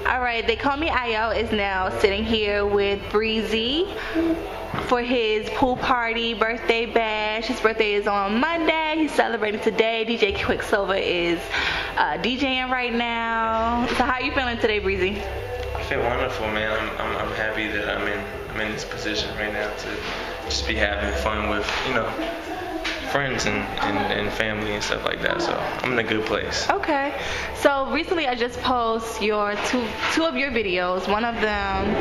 All right, They Call Me Io is now sitting here with Breezy for his pool party birthday bash. His birthday is on Monday. He's celebrating today. DJ Quicksilver is DJing right now. So how are you feeling today, Breezy? I feel wonderful, man. I'm happy that I'm in this position right now to just be having fun with, friends and family and stuff like that. So I'm in a good place. Okay. So recently I just posted your two of your videos. One of them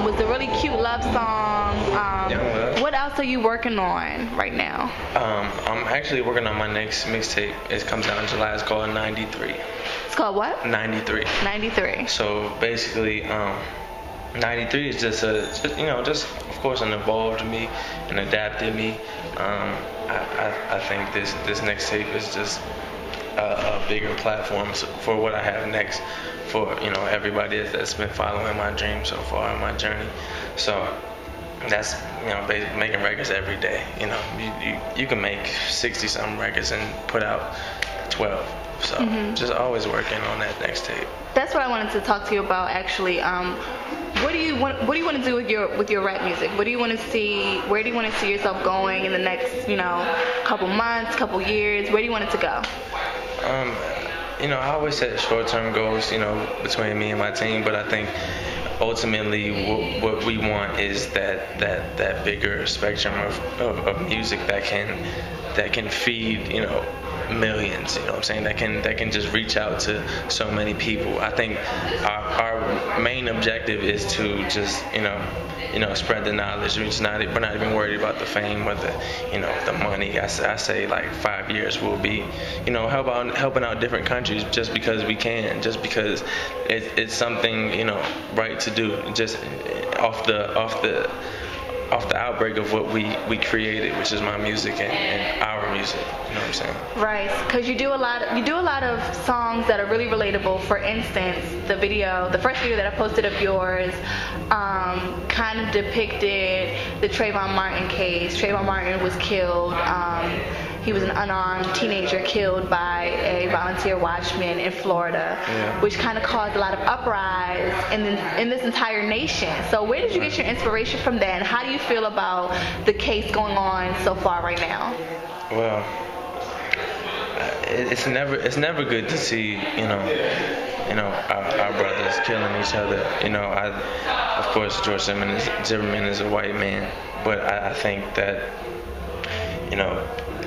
was a really cute love song. What else are you working on right now? I'm actually working on my next mixtape. It comes out in July. It's called 93. It's called what? 93. 93. So basically, 93 is just of course an evolved me and adapted me. I think this next tape is just a bigger platform for what I have next for everybody that's been following my dream so far in my journey. So that's basically making records every day. You can make 60-something records and put out 12. So just always working on that next tape. That's what I wanted to talk to you about actually. What do you want to do with your rap music? What do you want to see? Where do you want to see yourself going in the next couple months, couple years? Where do you want it to go? I always set short-term goals, between me and my team, but I think ultimately what we want is that bigger spectrum of music that can feed millions, you know what I'm saying, that can just reach out to so many people. I think our main objective is to just spread the knowledge. We're not even worried about the fame or the money. I say like 5 years we'll be helping out different countries just because we can, just because it's something right to do, just off the outbreak of what we created, which is my music and our music. You know what I'm saying? Right, because you do a lot of songs that are really relatable. For instance, the first video that I posted of yours, kind of depicted the Trayvon Martin case. Trayvon Martin was killed. He was an unarmed teenager killed by a volunteer watchman in Florida, which kind of caused a lot of uprise in this entire nation. So where did you get your inspiration from that, and how do you feel about the case going on so far right now? Well, it's never good to see our brothers killing each other. Of course George Zimmerman is a white man, but I think that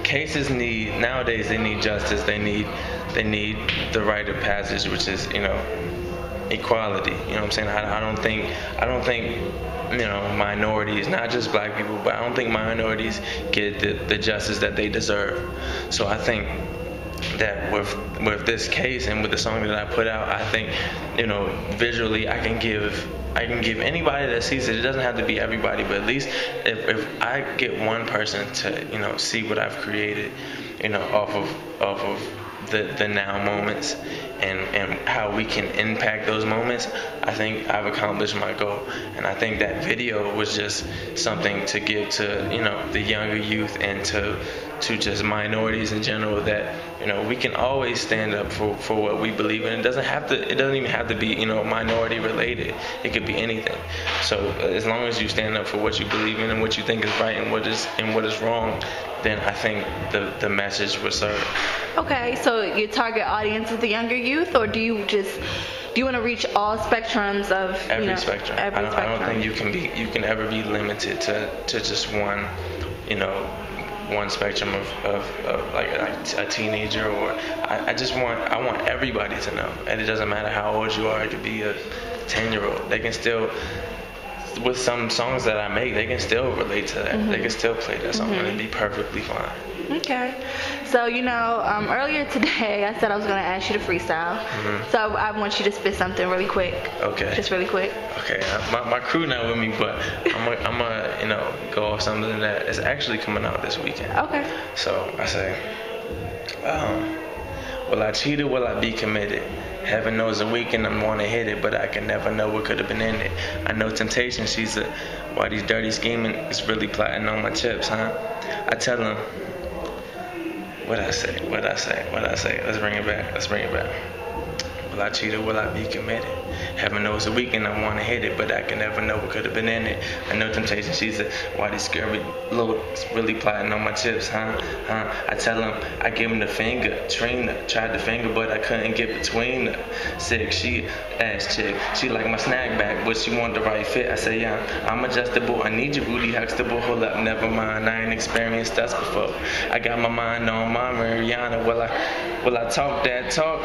cases nowadays they need justice. They need the rite of passage, which is equality. You know what I'm saying? I don't think minorities, not just black people, but I don't think minorities get the justice that they deserve. So I think that with this case and with the song that I put out, I think visually I can give anybody that sees it. It doesn't have to be everybody, but at least if I get one person to see what I've created, off of the now moments and how we can impact those moments, I think I've accomplished my goal. And I think that video was just something to give to the younger youth and to just minorities in general, that we can always stand up for what we believe in. It doesn't even have to be minority related. It could be anything. So as long as you stand up for what you believe in and what you think is right and what is wrong, then I think the message was served. Okay, so your target audience is the younger youth, or do you want to reach all spectrums of every spectrum? I don't think you can ever be limited to just one spectrum of like a teenager, or I want everybody to know, and it doesn't matter how old you are. It could be a 10-year-old. They can still, with some songs that I make, they can still relate to that. They can still play that song and it'd be perfectly fine. Okay. So, earlier today I said I was going to ask you to freestyle. So I want you to spit something really quick. Okay. Just really quick. Okay. My crew not with me, but I'm gonna go off something that is actually coming out this weekend. Okay. So I say, will I cheat or will I be committed? Heaven knows a weekend I want to hit it, but I can never know what could have been in it. I know temptation, why these dirty scheming is really plotting on my chips, huh? I tell them, what I say? Let's bring it back. Will I cheat or will I be committed? Heaven knows the weekend I wanna hit it, but I can never know what could have been in it. I know temptation, she said, why these scary looks really plotting on my chips, huh? I tell him, I give him the finger. Trina tried the finger, but I couldn't get between her. Sick, she ass chick. She like my snack back, but she want the right fit. I say, yeah, I'm adjustable. I need you, Rudy Huxtable. Hold up, never mind. I ain't experienced us before. I got my mind on my Mariana. Will I talk that talk?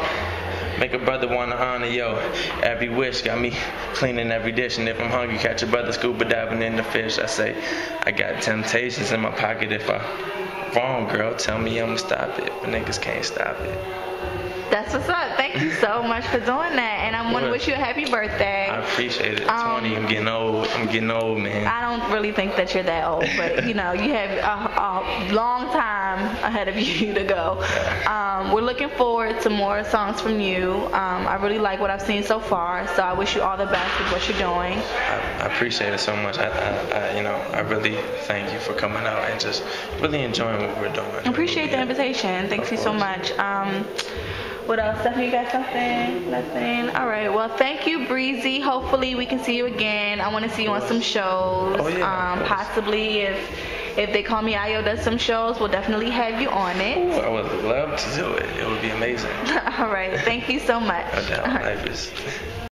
Make a brother wanna honor, yo. Every wish got me cleaning every dish. And if I'm hungry, catch a brother scuba diving in the fish. I say, I got temptations in my pocket. If I wrong, girl, tell me I'ma stop it. But niggas can't stop it. That's what's up. Thank you so much for doing that. And I want to wish you a happy birthday. I appreciate it. 20, I'm getting old. I'm getting old, man. I don't really think that you're that old, but you know, you have a long time ahead of you to go. We're looking forward to more songs from you. I really like what I've seen so far, so I wish you all the best with what you're doing. I appreciate it so much. I really thank you for coming out and just really enjoying what we're doing. I appreciate the invitation. Thank you so much. What else? Stephanie, you got something? Nothing? All right. Well, thank you, Breezy. Hopefully we can see you again. I want to see you on some shows. Oh, yeah, possibly if they call me Ayo does some shows, we'll definitely have you on it. Ooh, I would love to do it. It would be amazing. All right. Thank you so much. No doubt.